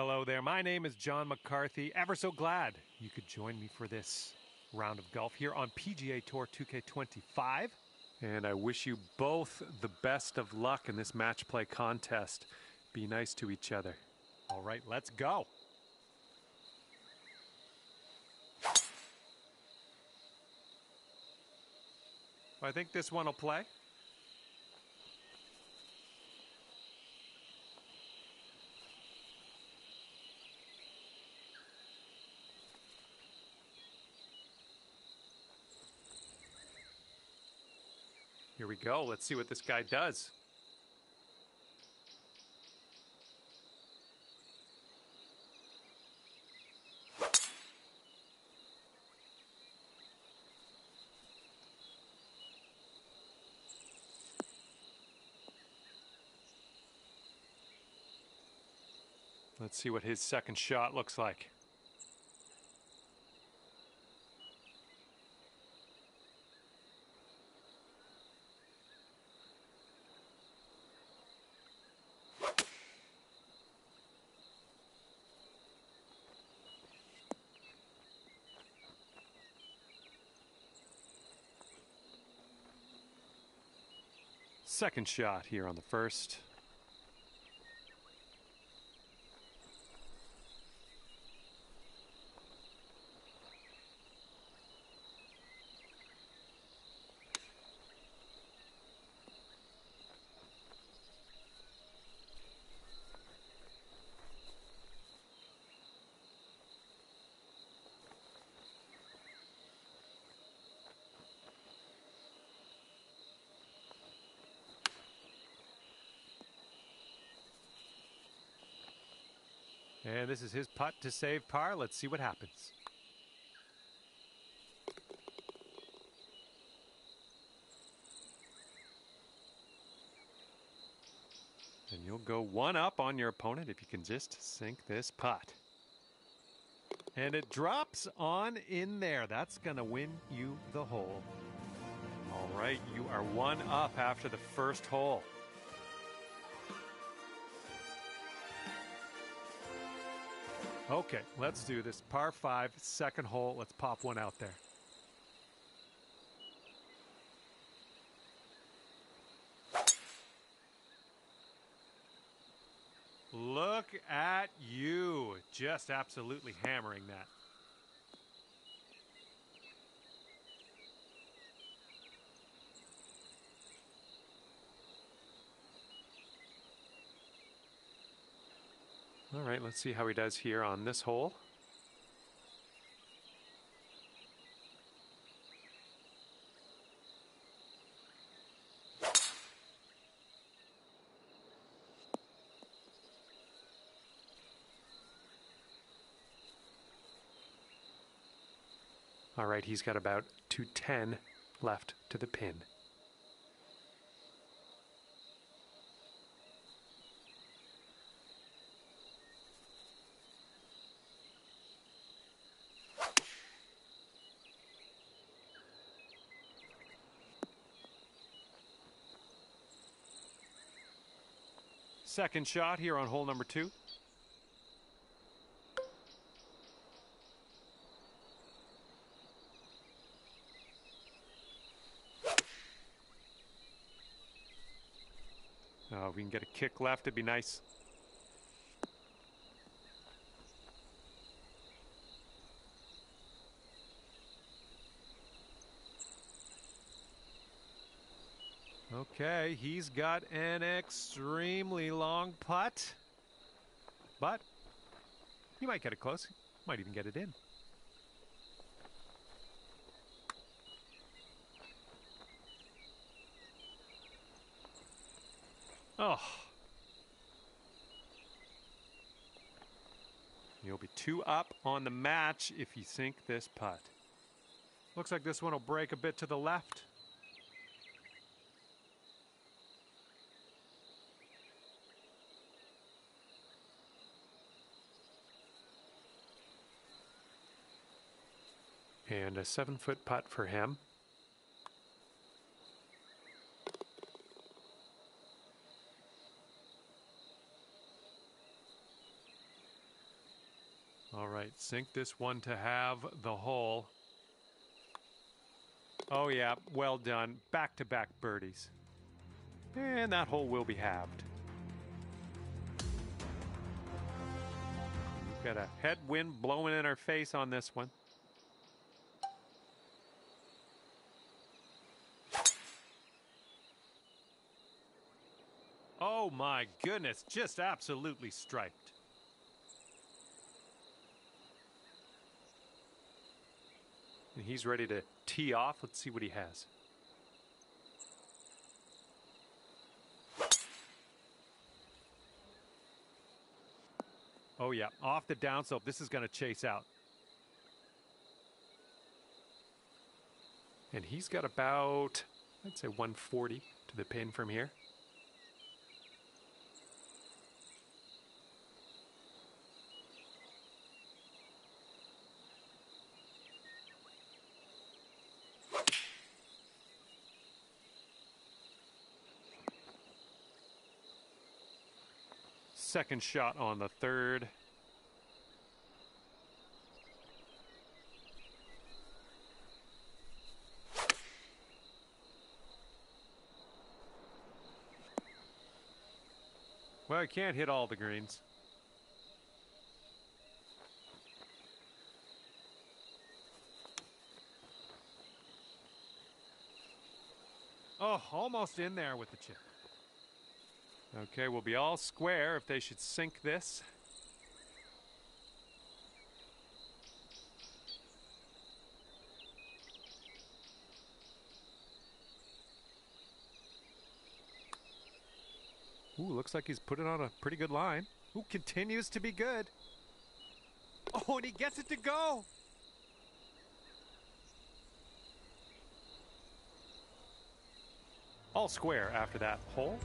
Hello there, my name is John McCarthy. Ever so glad you could join me for this round of golf here on PGA Tour 2K25. And I wish you both the best of luck in this match play contest. Be nice to each other. All right, let's go. I think this one will play. Here we go. Let's see what this guy does. Let's see what his second shot looks like. Second shot here on the first. And this is his putt to save par. Let's see what happens. And you'll go one up on your opponent if you can just sink this putt. And it drops on in there. That's going to win you the hole. All right, you are one up after the first hole. Okay, let's do this. Par 5, second hole. Let's pop one out there. Look at you. Just absolutely hammering that. All right, let's see how he does here on this hole. All right, he's got about 210 left to the pin. Second shot here on hole number 2. Oh, if we can get a kick left, it'd be nice. Okay, he's got an extremely long putt, but he might get it close. He might even get it in. Oh. You'll be 2 up on the match if you sink this putt. Looks like this one will break a bit to the left. And a 7-foot putt for him. Sink this one to have the hole. Oh yeah, well done. Back-to-back birdies. And that hole will be halved. We've got a headwind blowing in our face on this one. Oh my goodness, just absolutely striped. And he's ready to tee off. Let's see what he has. Oh yeah, off the downslope. This is going to chase out. And he's got about, I'd say 140 to the pin from here. Second shot on the third. Well, I can't hit all the greens. Oh, almost in there with the chip. Okay, we'll be all square if they should sink this. Ooh, looks like he's put it on a pretty good line. Ooh, continues to be good. Oh, and he gets it to go. All square after that hole.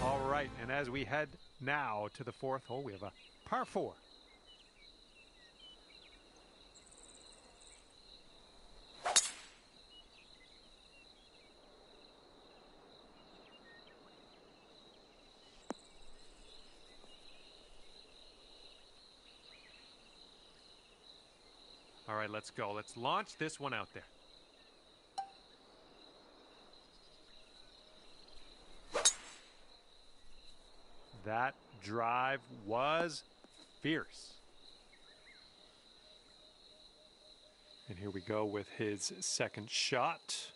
All right, and as we head now to the fourth hole, we have a par 4. All right, let's go. Let's launch this one out there. That drive was fierce. And here we go with his second shot.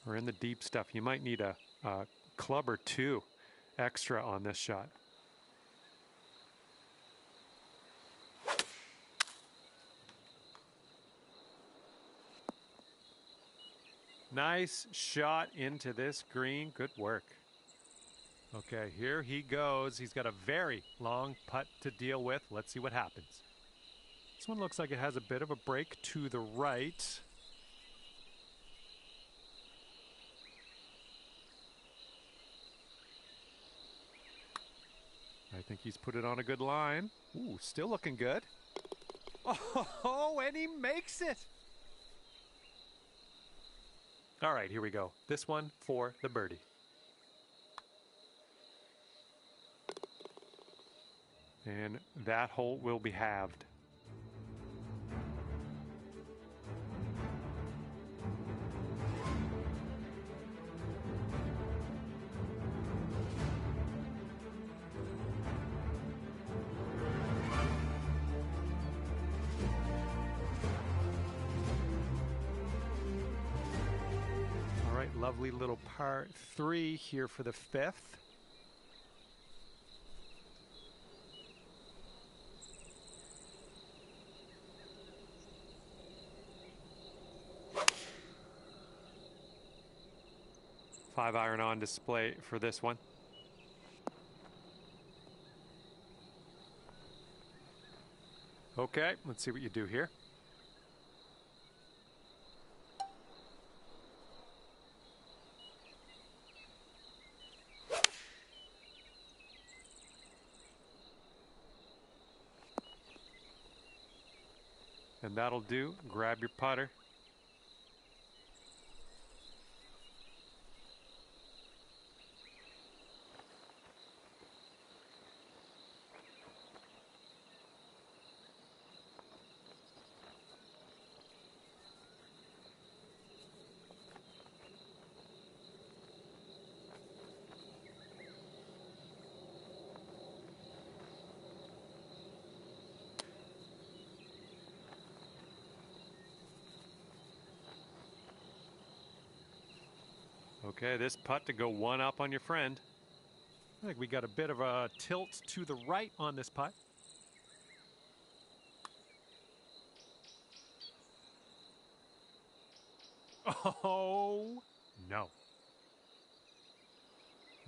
We're in the deep stuff. You might need a club or two extra on this shot. Nice shot into this green. Good work. Okay, here he goes. He's got a very long putt to deal with. Let's see what happens. This one looks like it has a bit of a break to the right. I think he's put it on a good line. Ooh, still looking good. Oh, and he makes it. All right, here we go. This one for the birdie. And that hole will be halved. Lovely little par 3 here for the fifth. 5-iron on display for this one. Okay, let's see what you do here. And that'll do. Grab your putter. Okay, this putt to go one up on your friend. I think we got a bit of a tilt to the right on this putt. Oh, no.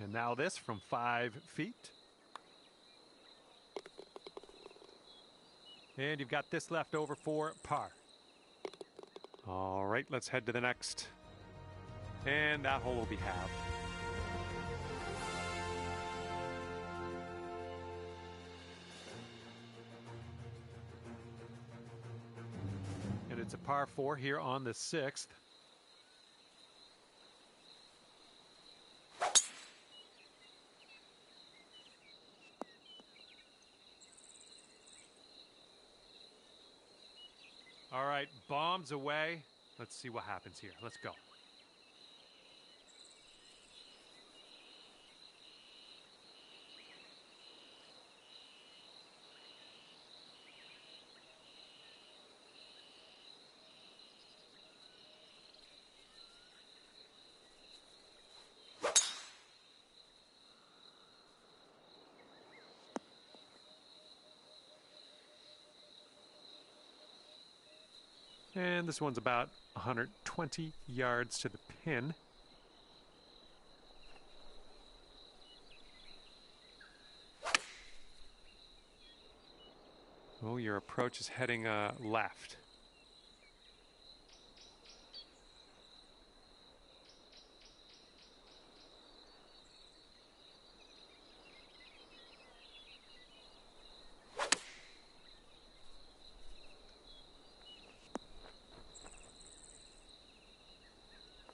And now this from 5 feet. And you've got this left over for par. All right, let's head to the next. And that hole will be halved. And it's a par 4 here on the 6th. All right, bombs away. Let's see what happens here. Let's go. And this one's about 120 yards to the pin. Oh, your approach is heading left.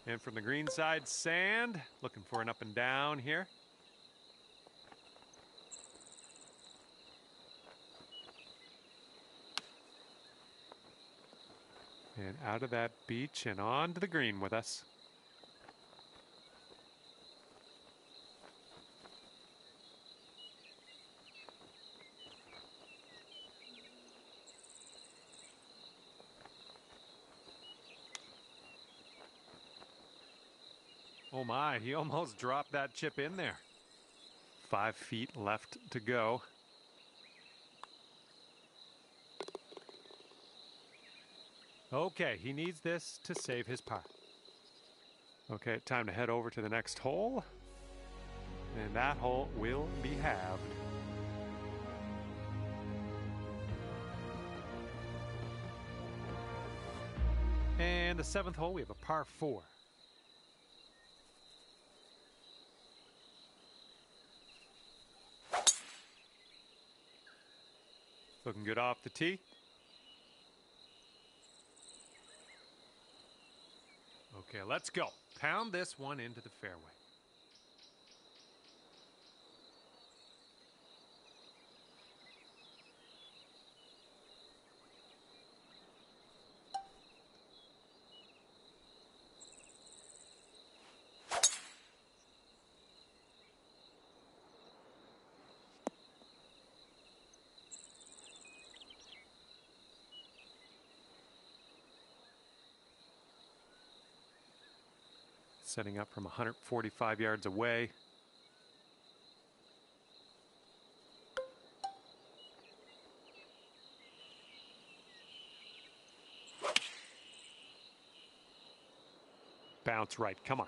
And from the green side, sand. Looking for an up and down here. And out of that beach and on to the green with us. Oh my, he almost dropped that chip in there. 5 feet left to go. Okay, he needs this to save his par. Okay, time to head over to the next hole. And that hole will be halved. And the 7th hole, we have a par 4. Looking good off the tee. Okay, let's go. Pound this one into the fairway. Setting up from 145 yards away. Bounce right, come on.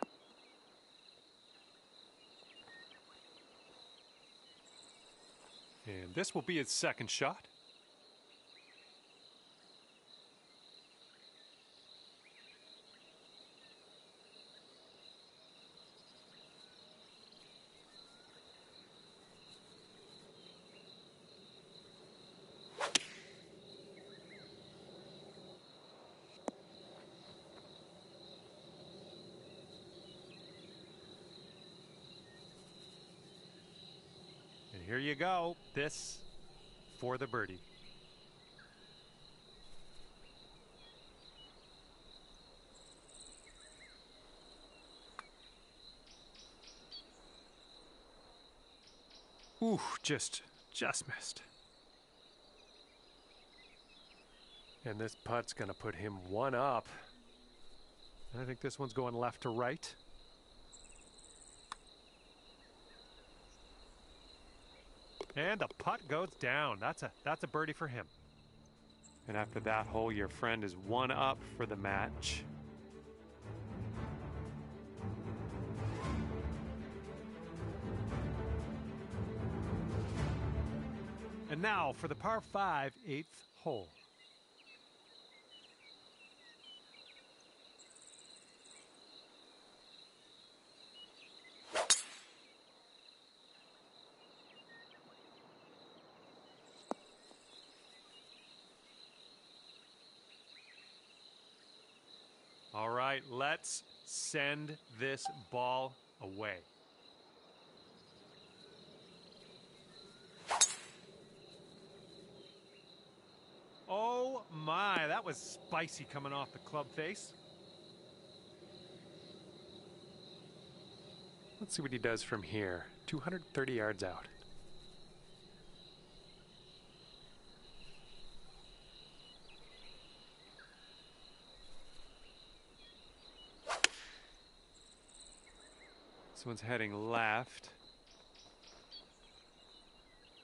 And this will be his second shot. And here you go. This for the birdie. Ooh, just missed. And this putt's gonna put him one up. I think this one's going left to right. And the putt goes down. That's a birdie for him. And after that hole, your friend is one up for the match. And now for the par 5 8th hole. All right, let's send this ball away. Oh my, that was spicy coming off the club face. Let's see what he does from here. 230 yards out. This one's heading left.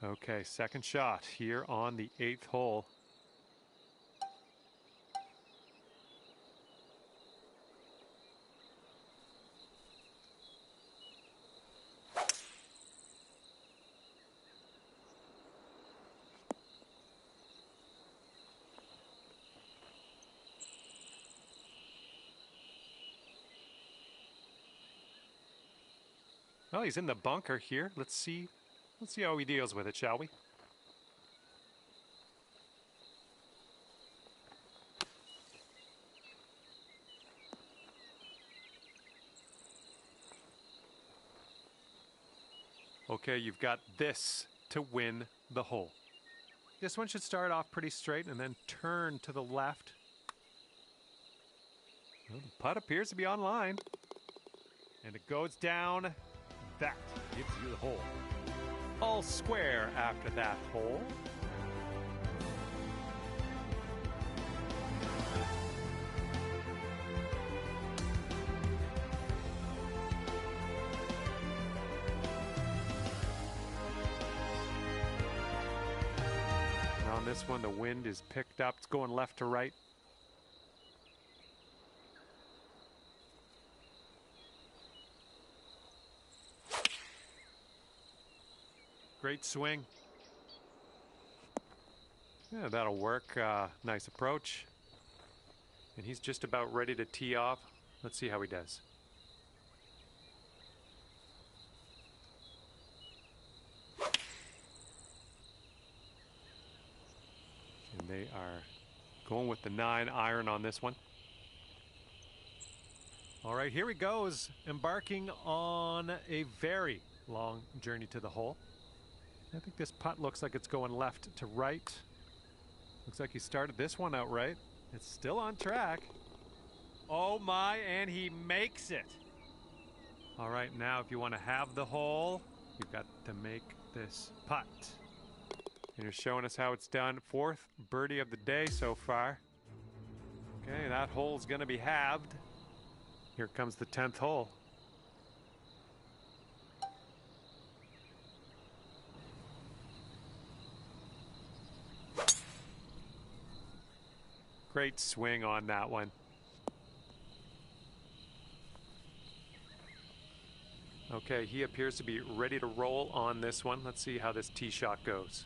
Okay, second shot here on the 8th hole. Well, he's in the bunker here. Let's see how he deals with it, shall we? Okay, you've got this to win the hole. This one should start off pretty straight and then turn to the left. Well, the putt appears to be on line. And it goes down. That gives you the hole. All square after that hole. And on this one, the wind is picked up. It's going left to right. Great swing. Yeah, that'll work. Nice approach. And he's just about ready to tee off. Let's see how he does. And they are going with the 9-iron on this one. All right, here he goes, embarking on a very long journey to the hole. I think this putt looks like it's going left to right. Looks like he started this one out right. It's still on track. Oh my, and he makes it. All right, now if you want to have the hole, you've got to make this putt. And you're showing us how it's done. 4th birdie of the day so far. Okay, that hole's going to be halved. Here comes the 10th hole. Great swing on that one. Okay, he appears to be ready to roll on this one. Let's see how this tee shot goes.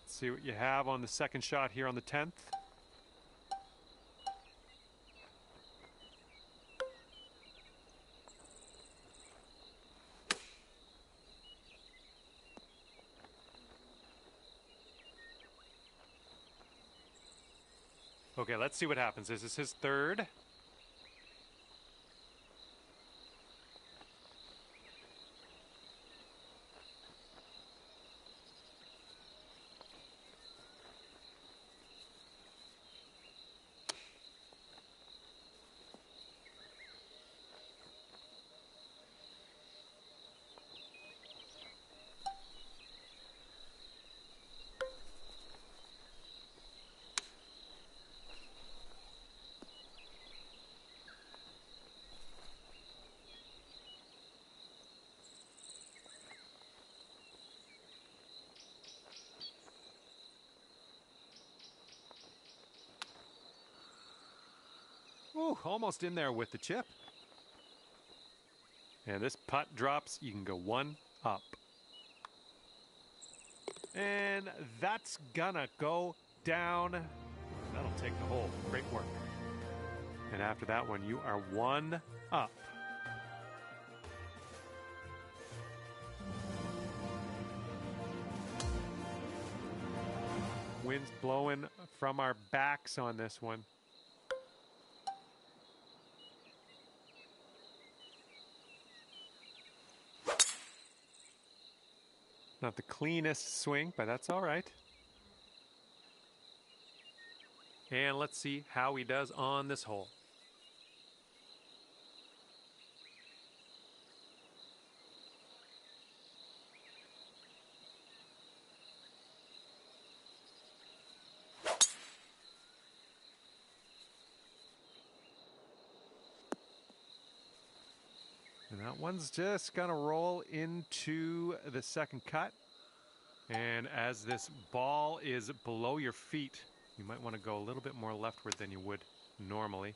See what you have on the second shot here on the 10th. Okay, let's see what happens. This is his third. Ooh, almost in there with the chip. And this putt drops, you can go one up. And that's gonna go down. That'll take the hole. Great work. And after that one, you are one up. Wind's blowing from our backs on this one. Not the cleanest swing, but that's all right. And let's see how he does on this hole. And that one's just gonna roll into the second cut. And as this ball is below your feet, you might want to go a little bit more leftward than you would normally.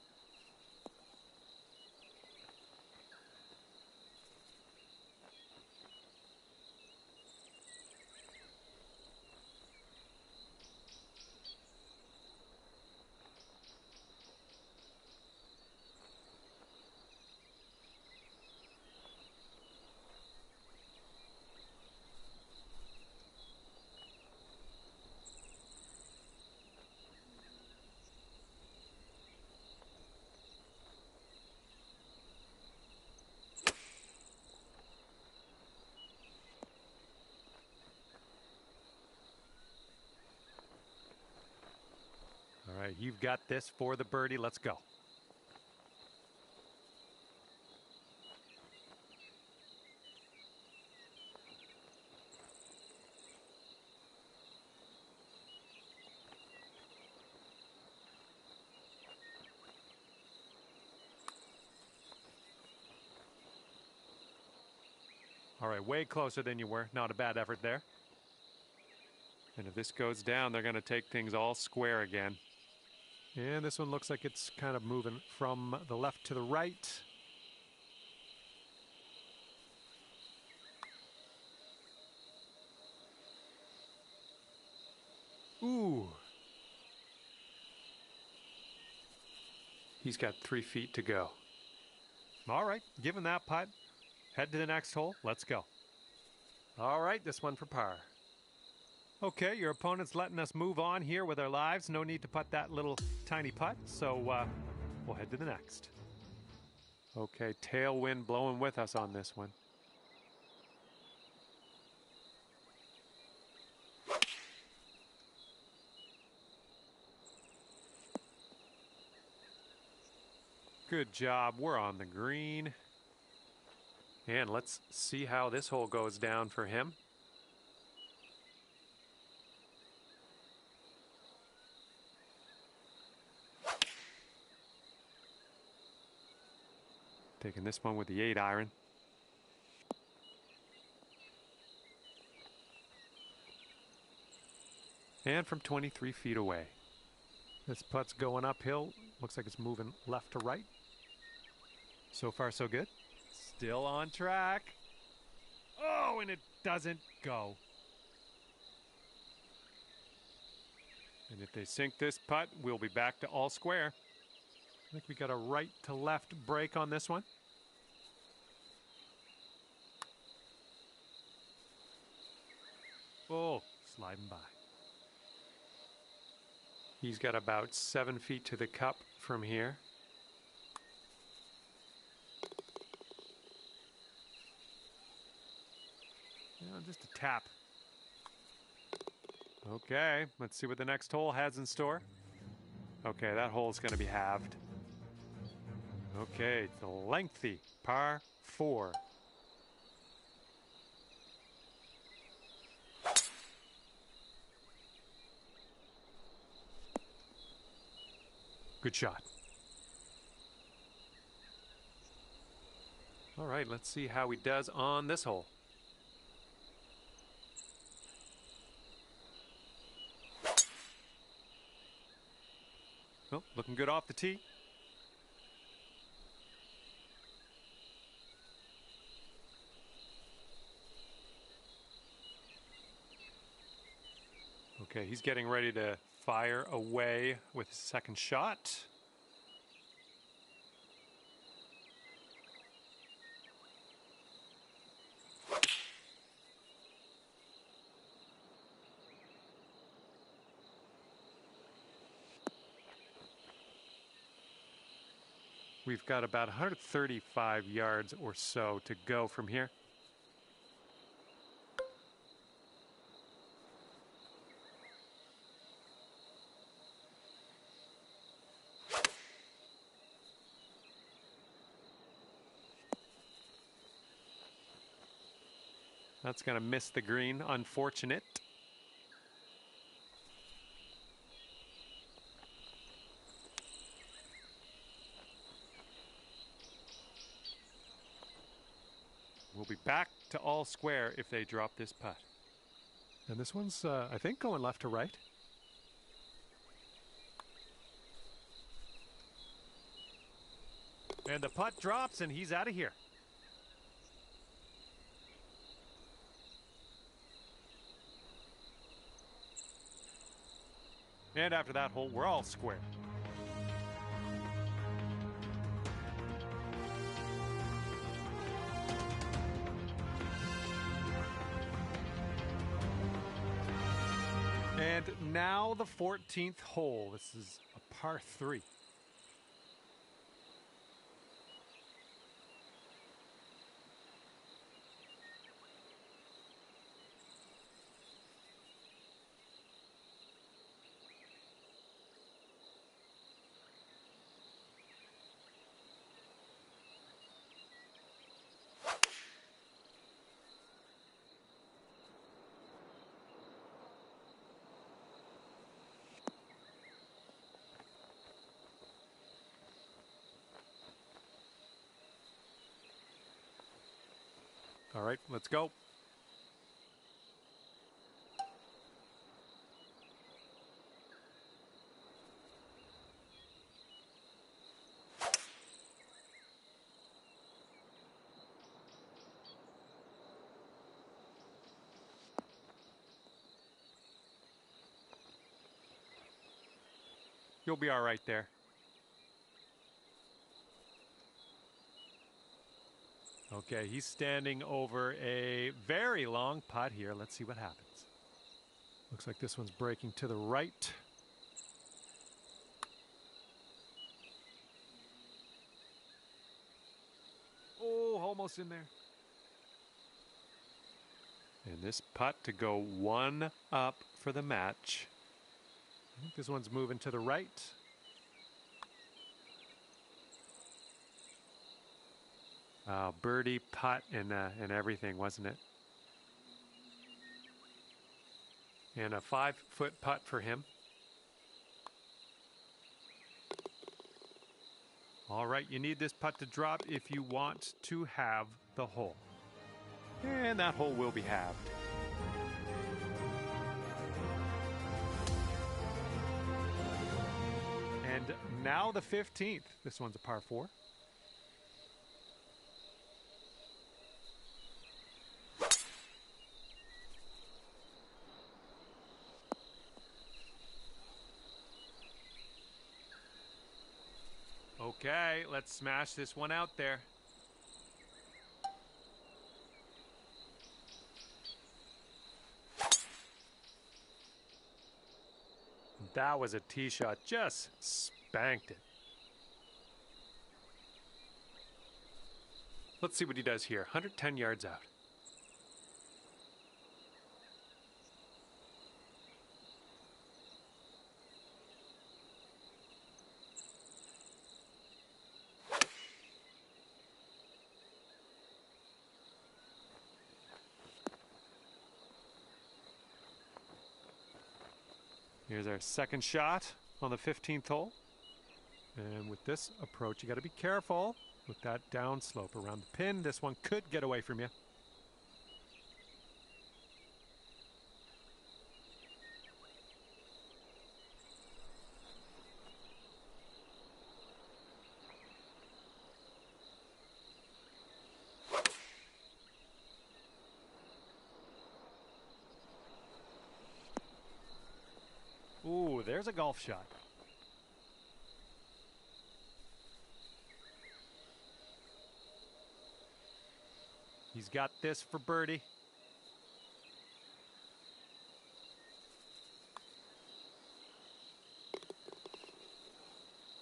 All right, you've got this for the birdie. Let's go. All right, way closer than you were. Not a bad effort there. And if this goes down, they're going to take things all square again. And this one looks like it's kind of moving from the left to the right. Ooh. He's got 3 feet to go. All right, given that putt, head to the next hole. Let's go. All right, this one for par. Okay, your opponent's letting us move on here with our lives. No need to putt that little tiny putt, so we'll head to the next. Okay, tailwind blowing with us on this one. Good job. We're on the green. And let's see how this hole goes down for him. Taking this one with the 8-iron. And from 23 feet away. This putt's going uphill. Looks like it's moving left to right. So far, so good. Still on track. Oh, and it doesn't go. And if they sink this putt, we'll be back to all square. I think we got a right to left break on this one. Oh, sliding by. He's got about 7 feet to the cup from here. Just a tap. Okay, let's see what the next hole has in store. Okay, that hole's going to be halved. Okay, it's a lengthy par 4. Good shot. All right, let's see how he does on this hole. Oh, looking good off the tee. Okay, he's getting ready to fire away with his second shot. We've got about 135 yards or so to go from here. That's going to miss the green. Unfortunate. We'll be back to all square if they drop this putt. And this one's, I think, going left to right. And the putt drops, and he's out of here. And after that hole, we're all square. And now the 14th hole. This is a par 3. All right, let's go. You'll be all right there. Okay, he's standing over a very long putt here. Let's see what happens. Looks like this one's breaking to the right. almost in there. And this putt to go one up for the match. I think this one's moving to the right. Birdie putt and everything, wasn't it? And a 5-foot putt for him. All right, you need this putt to drop if you want to have the hole. And that hole will be halved. And now the 15th. This one's a par 4. Okay, let's smash this one out there. That was a tee shot, just spanked it. Let's see what he does here. 110 yards out. Here's our second shot on the 15th hole. And with this approach, you got to be careful with that downslope around the pin. This one could get away from you. Ooh, there's a golf shot. He's got this for birdie.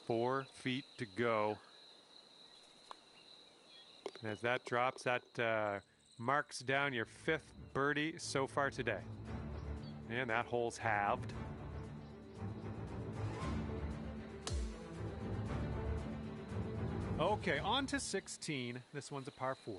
Four feet to go. And as that drops, that marks down your 5th birdie so far today. And that hole's halved. Okay, on to 16. This one's a par 4.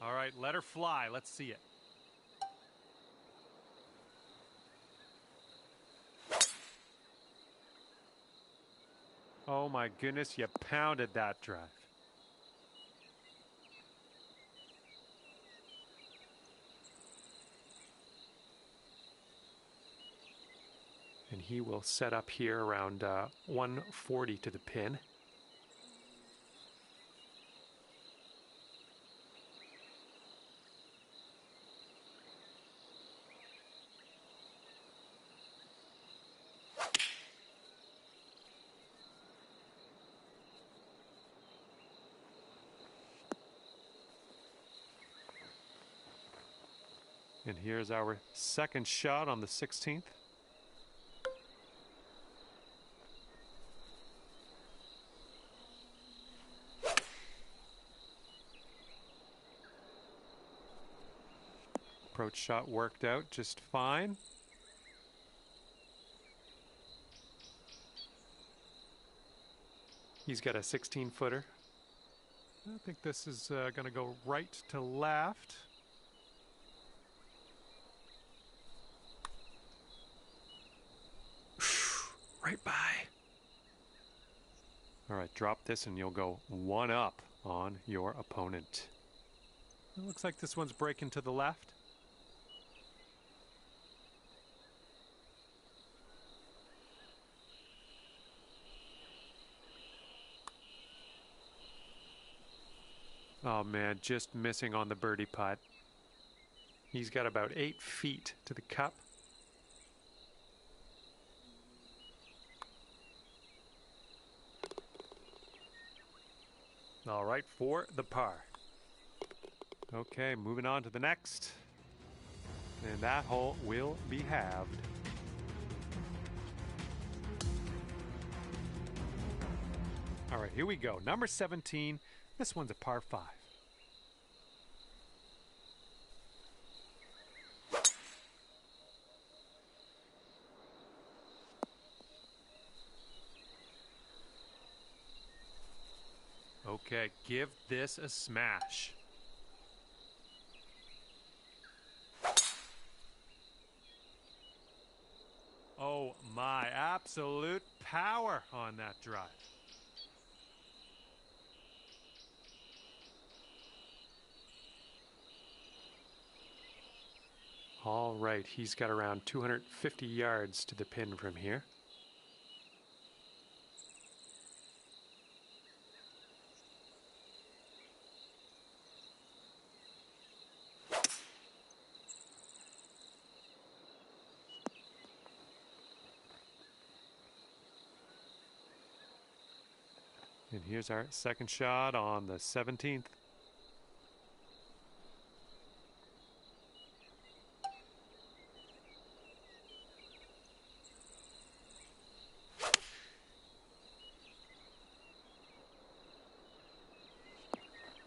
All right, let her fly. Let's see it. Oh my goodness, you pounded that drive. And he will set up here around 140 to the pin. And here's our second shot on the 16th. Approach shot worked out just fine. He's got a 16-footer. I think this is going to go right to left. Right by. All right, drop this and you'll go one up on your opponent. It looks like this one's breaking to the left. Oh man, just missing on the birdie putt. He's got about 8 feet to the cup. All right, for the par. Okay, moving on to the next. And that hole will be halved. All right, here we go. Number 17. This one's a par 5. Okay, give this a smash. Oh my, absolute power on that drive. All right, he's got around 250 yards to the pin from here. And here's our second shot on the 17th.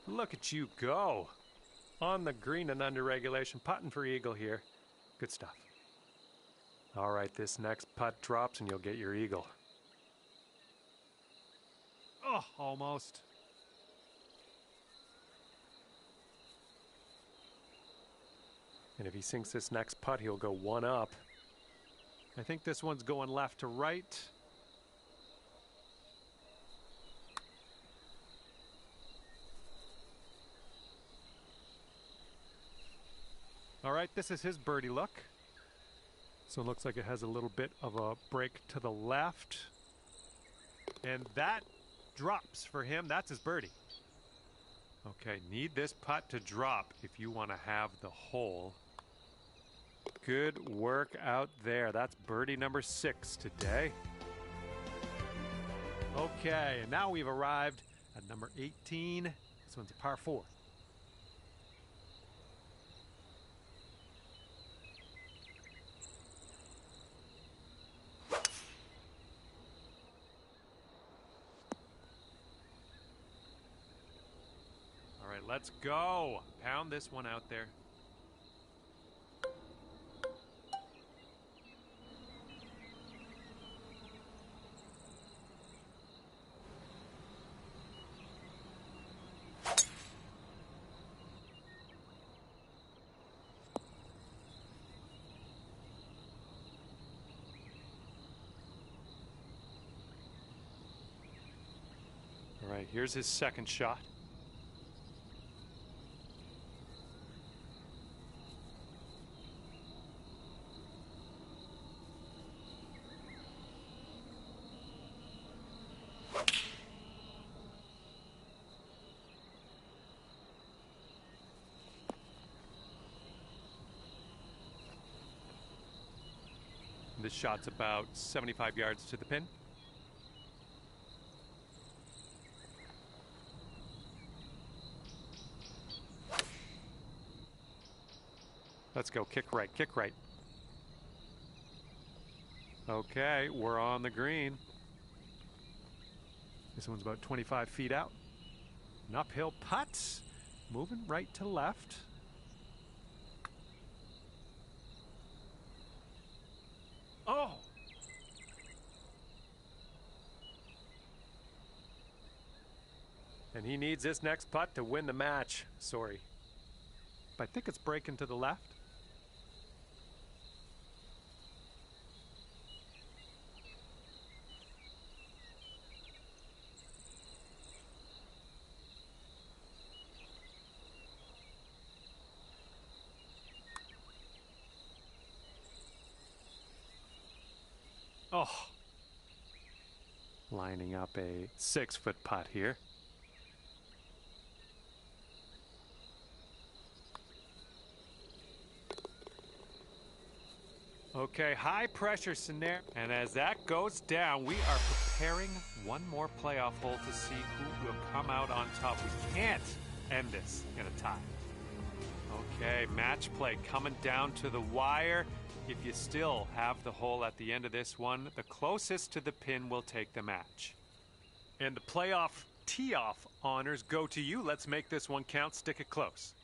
Look at you go. On the green and under regulation, putting for eagle here. Good stuff. All right, this next putt drops and you'll get your eagle. Oh, almost. And if he sinks this next putt, he'll go one up. I think this one's going left to right. All right, this is his birdie look. So it looks like it has a little bit of a break to the left. And that drops for him. That's his birdie. Okay, need this putt to drop if you want to have the hole. Good work out there. That's birdie number 6 today. Okay, and now we've arrived at number 18. This one's a par 4. All right, let's go. Pound this one out there. All right, here's his second shot. This shot's about 75 yards to the pin. Let's go, kick right, kick right. Okay, we're on the green. This one's about 25 feet out. An uphill putt, moving right to left. Oh! And he needs this next putt to win the match. Sorry. But I think it's breaking to the left. Oh, lining up a 6-foot putt here. Okay, high pressure scenario. And as that goes down, we are preparing one more playoff hole to see who will come out on top. We can't end this in a tie. Okay, match play coming down to the wire. If you still have the hole at the end of this one, the closest to the pin will take the match. And the playoff tee-off honors go to you. Let's make this one count. Stick it close.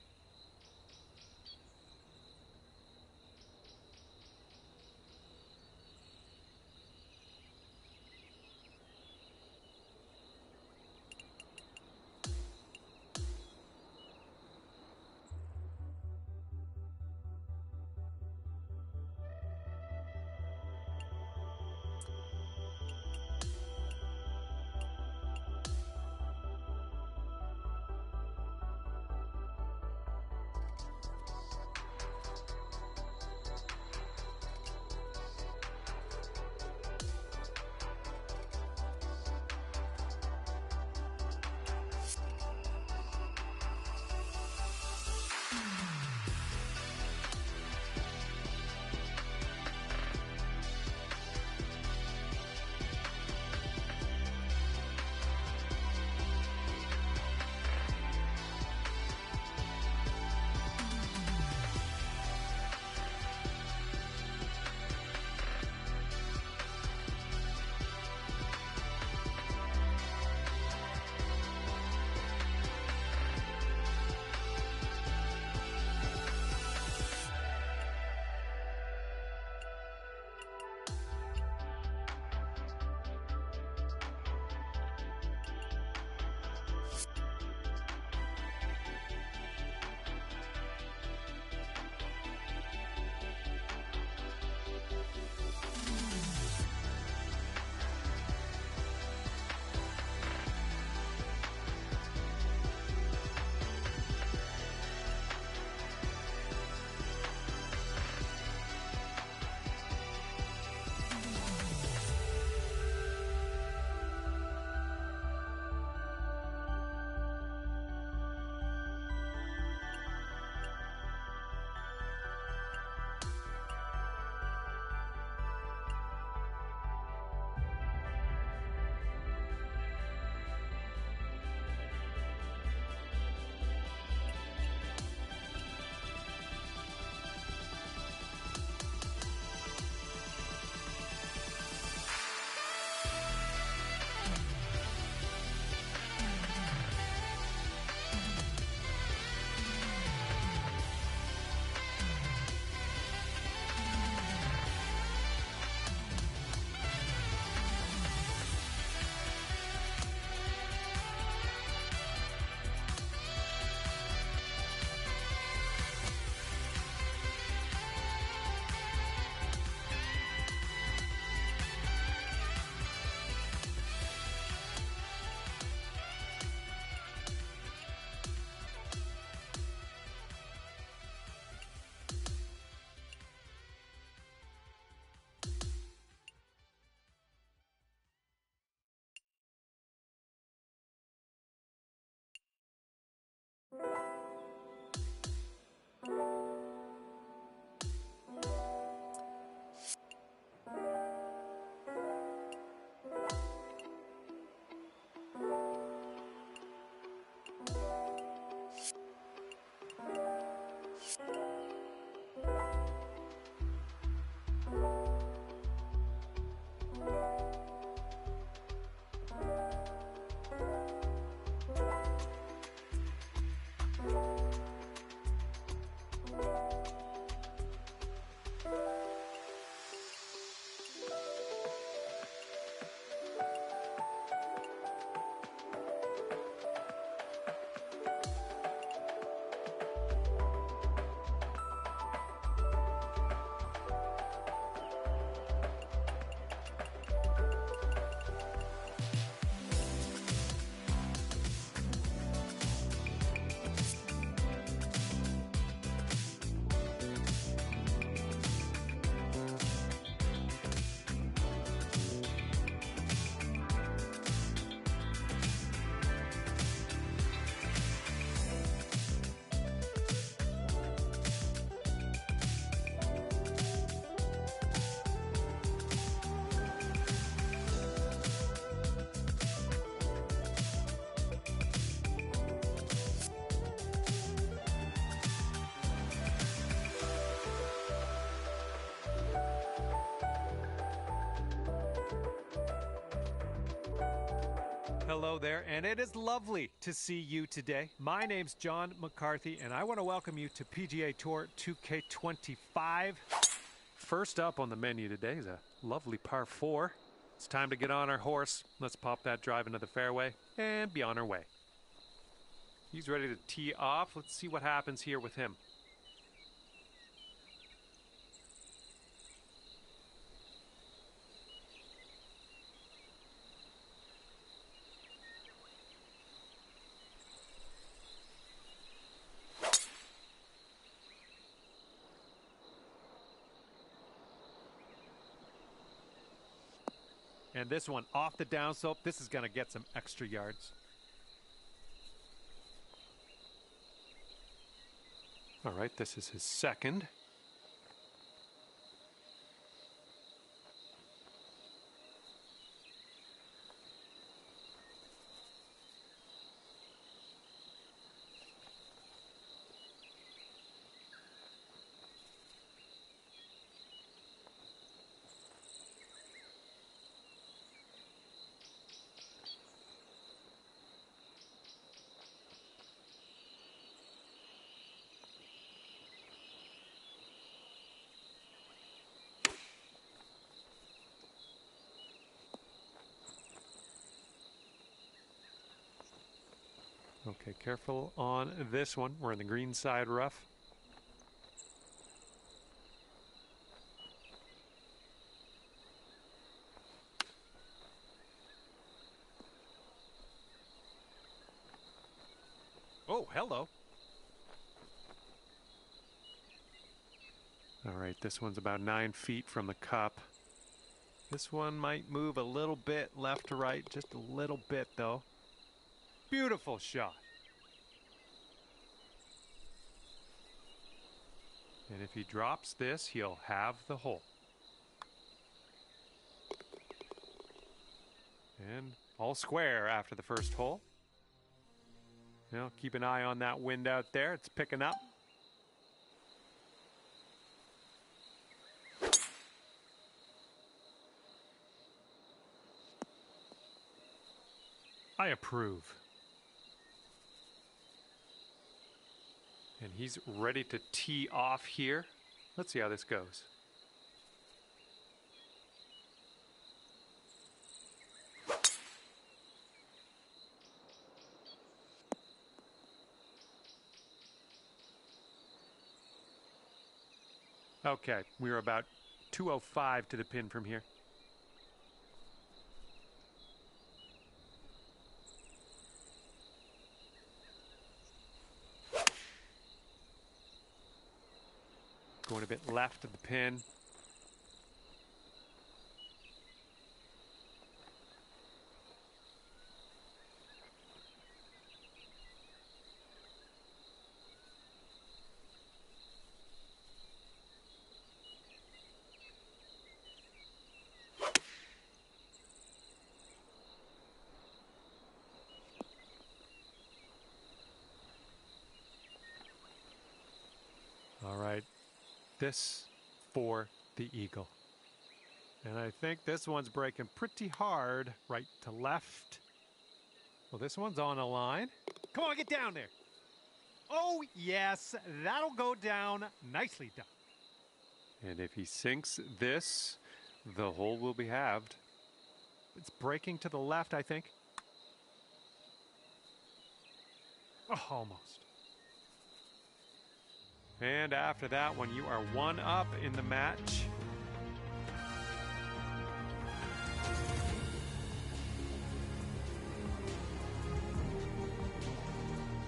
Hello there, and it is lovely to see you today. My name's John McCarthy, and I want to welcome you to PGA Tour 2K25. First up on the menu today is a lovely par 4. It's time to get on our horse. Let's pop that drive into the fairway and be on our way. He's ready to tee off. Let's see what happens here with him. And this one off the downslope. This is going to get some extra yards. All right, this is his second. Okay, careful on this one. We're in the green side rough. Oh, hello. All right, this one's about 9 feet from the cup. This one might move a little bit left to right, just a little bit though. Beautiful shot. And if he drops this, he'll have the hole. And all square after the first hole. Now keep an eye on that wind out there. It's picking up. I approve. And he's ready to tee off here. Let's see how this goes. Okay, we were about 205 to the pin from here. Going a bit left of the pin. All right. This for the eagle. And I think this one's breaking pretty hard right to left. Well, this one's on a line. Come on, get down there. Oh, yes, that'll go down. Nicely done. And if he sinks this, the hole will be halved. It's breaking to the left, I think. Oh, almost. And after that one, you are 1 up in the match.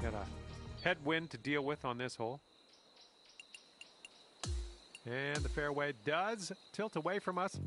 Got a headwind to deal with on this hole. And the fairway does tilt away from us.